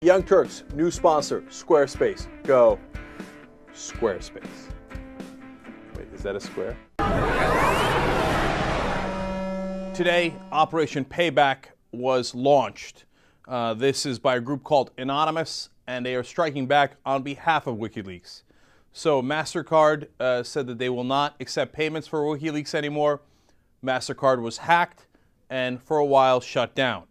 Young Turks, new sponsor, Squarespace. Go Squarespace. Wait, is that a square? Today, Operation Payback was launched. This is by a group called Anonymous, and they are striking back on behalf of WikiLeaks. So MasterCard said that they will not accept payments for WikiLeaks anymore. MasterCard was hacked and for a while shut down.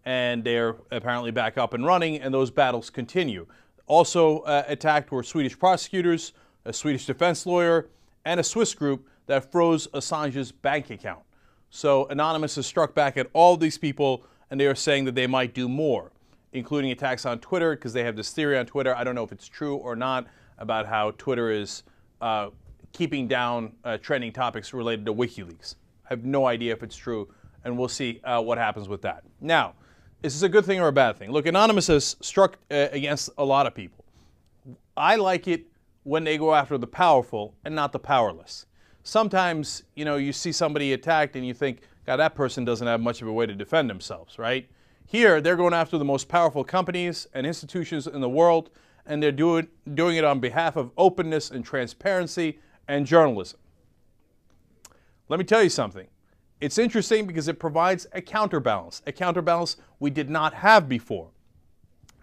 And they're apparently back up and running, and those battles continue. Also attacked were Swedish prosecutors, a Swedish defense lawyer, and a Swiss group that froze Assange's bank account. So Anonymous has struck back at all these people, and they are saying that they might do more, including attacks on Twitter, because they have this theory on Twitter. I don't know if it's true or not, about how Twitter is keeping down trending topics related to WikiLeaks. I have no idea if it's true, and we'll see what happens with that. Now, is this a good thing or a bad thing? Look, Anonymous has struck against a lot of people. I like it when they go after the powerful and not the powerless. Sometimes, you know, you see somebody attacked and you think, God, that person doesn't have much of a way to defend themselves, right? Here, they're going after the most powerful companies and institutions in the world, and they're doing it on behalf of openness and transparency and journalism. Let me tell you something. It's interesting because it provides a counterbalance we did not have before.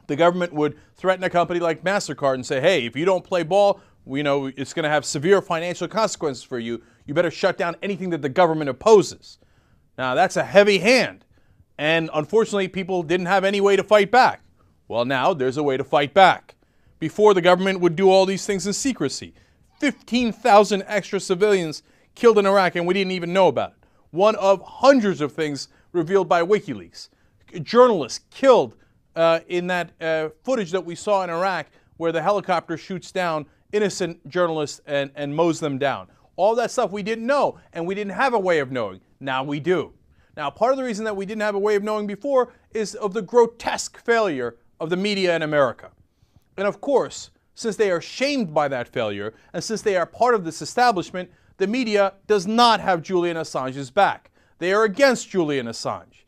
The government would threaten a company like MasterCard and say, hey, if you don't play ball, we know it's going to have severe financial consequences for you. You better shut down anything that the government opposes. Now, that's a heavy hand. And unfortunately, people didn't have any way to fight back. Well, now there's a way to fight back. Before, the government would do all these things in secrecy. 15,000 extra civilians killed in Iraq, and we didn't even know about it. One of hundreds of things revealed by WikiLeaks. Journalists killed in that footage that we saw in Iraq, where the helicopter shoots down innocent journalists and mows them down. All that stuff we didn't know, and we didn't have a way of knowing. Now we do. Now, part of the reason that we didn't have a way of knowing before is of the grotesque failure of the media in America. And of course, since they are shamed by that failure, and since they are part of this establishment, the media does not have Julian Assange's back. They are against Julian Assange.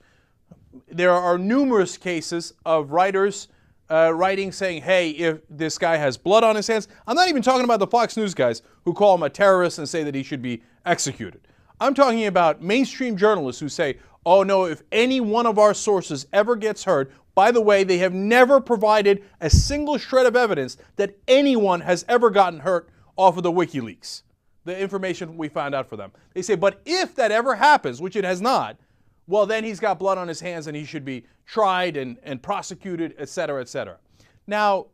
There are numerous cases of writers writing saying, hey, if this guy has blood on his hands. I'm not even talking about the Fox News guys who call him a terrorist and say that he should be executed. I'm talking about mainstream journalists who say, oh no, if any one of our sources ever gets hurt, by the way, they have never provided a single shred of evidence that anyone has ever gotten hurt off of the WikiLeaks. The information we found out for them. They say, but if that ever happens, which it has not, well, then he's got blood on his hands and he should be tried and prosecuted, et cetera, et cetera. Now,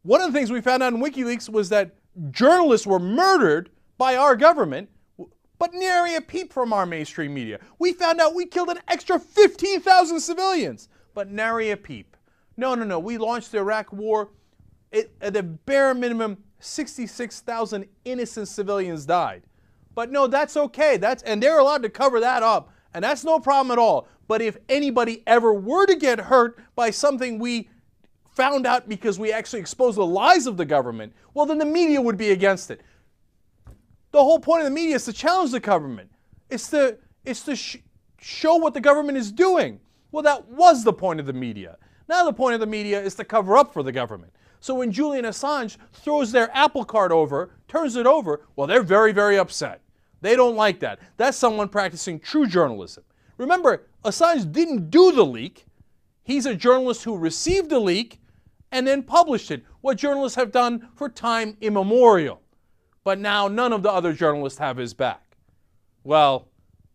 one of the things we found out in WikiLeaks was that journalists were murdered by our government, but nary a peep from our mainstream media. We found out we killed an extra 15,000 civilians, but nary a peep. No. We launched the Iraq war. At the bare minimum, 66,000 innocent civilians died. But no, that's okay. And they're allowed to cover that up, and that's no problem at all. But if anybody ever were to get hurt by something we found out because we actually exposed the lies of the government, well, then the media would be against it. The whole point of the media is to challenge the government. It's to show what the government is doing. Well, that was the point of the media. Now the point of the media is to cover up for the government. So when Julian Assange throws their Apple Cart over, turns it over, well, they're very, very upset. They don't like that. That's someone practicing true journalism. Remember, Assange didn't do the leak. He's a journalist who received the leak and then published it, what journalists have done for time immemorial. But now none of the other journalists have his back. Well,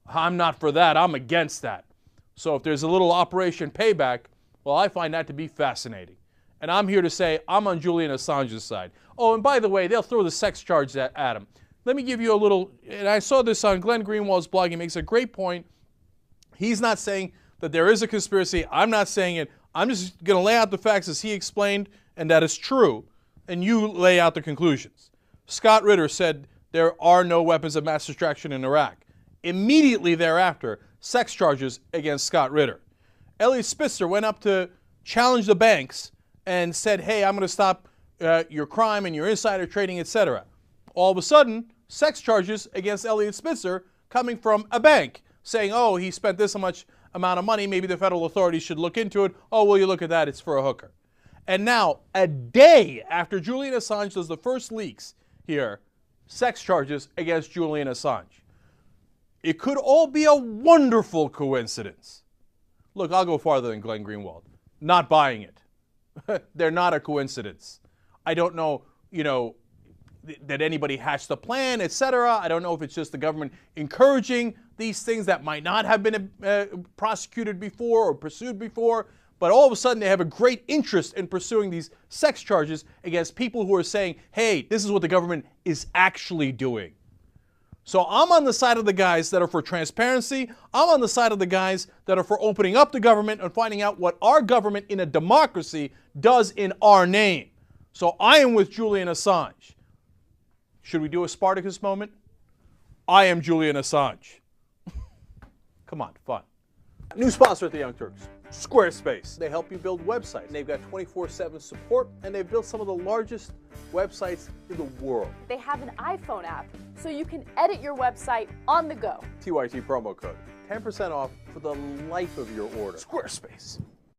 I'm not for that. I'm against that. So if there's a little Operation Payback, well, I find that to be fascinating. And I'm here to say I'm on Julian Assange's side. Oh, and by the way, they'll throw the sex charge at him. Let me give you a little, and I saw this on Glenn Greenwald's blog. He makes a great point. He's not saying that there is a conspiracy. I'm not saying it. I'm just going to lay out the facts as he explained, and that is true, and you lay out the conclusions. Scott Ritter said there are no weapons of mass destruction in Iraq. Immediately thereafter, sex charges against Scott Ritter. Elliot Spitzer went up to challenge the banks and said, hey, I'm going to stop your crime and your insider trading, etc. All of a sudden, sex charges against Elliot Spitzer coming from a bank, saying, oh, he spent this much amount of money, maybe the federal authorities should look into it. Oh, will you look at that? It's for a hooker. And now, a day after Julian Assange does the first leaks here, sex charges against Julian Assange. It could all be a wonderful coincidence. Look, I'll go farther than Glenn Greenwald. Not buying it. They're not a coincidence. I don't know, that anybody hatched the plan, etc. I don't know if it's just the government encouraging these things that might not have been prosecuted before or pursued before. But all of a sudden, they have a great interest in pursuing these sex charges against people who are saying, hey, this is what the government is actually doing. So I'm on the side of the guys that are for transparency. I'm on the side of the guys that are for opening up the government and finding out what our government in a democracy does in our name. So I am with Julian Assange. Should we do a Spartacus moment? I am Julian Assange. Come on, fun. New sponsor at the Young Turks, Squarespace. They help you build websites. They've got 24/7 support, and they've built some of the largest websites in the world. They have an iPhone app, so you can edit your website on the go. TYT promo code. 10% off for the life of your order. Squarespace.